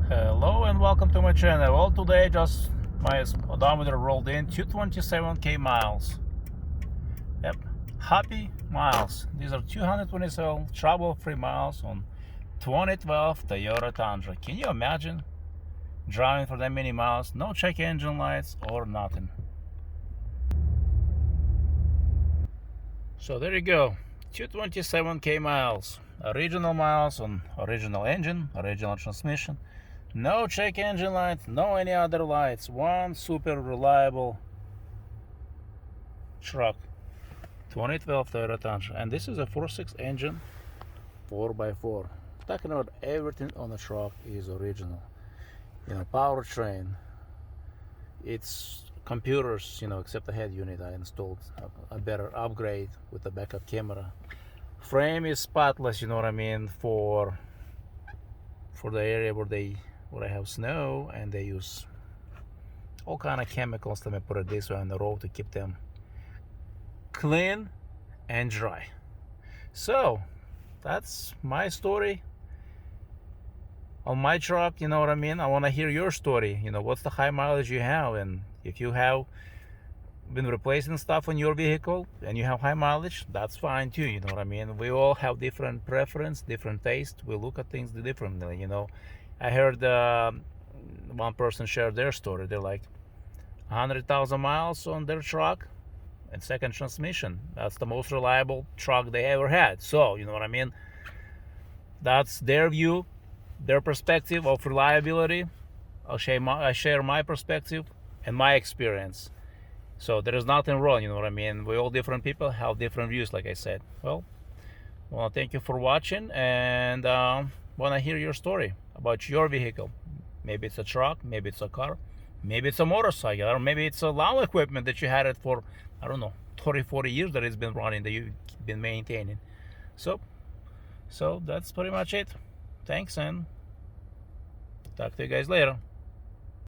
Hello and welcome to my channel. Well, today just my odometer rolled in 227k miles. Yep, happy miles. These are 227 trouble-free miles on 2012 Toyota Tundra. Can you imagine driving for that many miles? No check engine lights or nothing. So there you go, 227k miles. Original miles on original engine, original transmission. No check engine lights, no any other lights. One super reliable truck. 2012 Toyota Tundra. And this is a 4.6 engine, 4x4. Talking about everything on the truck is original. You know, powertrain. It's computers, you know, except the head unit. I installed a better upgrade with the backup camera. Frame is spotless, you know what I mean, for the area where I have snow, and they use all kind of chemicals, let me put it this way, on the road to keep them clean and dry. So that's my story on my truck, you know what I mean. I want to hear your story. You know, what's the high mileage you have, and if you have been replacing stuff on your vehicle and you have high mileage, that's fine too, you know what I mean. We all have different preference, different taste. We look at things differently, you know. I heard one person share their story. They're like 100,000 miles on their truck and second transmission. That's the most reliable truck they ever had. So you know what I mean, that's their view, their perspective of reliability. I share my perspective and my experience. So there is nothing wrong, you know what I mean. We're all different people, have different views, like I said. Well, thank you for watching, and want to hear your story about your vehicle. Maybe it's a truck, maybe it's a car, maybe it's a motorcycle, or maybe it's a lawn equipment that you had it for, I don't know, 30-40 years that it's been running, that you've been maintaining. So that's pretty much it. Thanks, and talk to you guys later.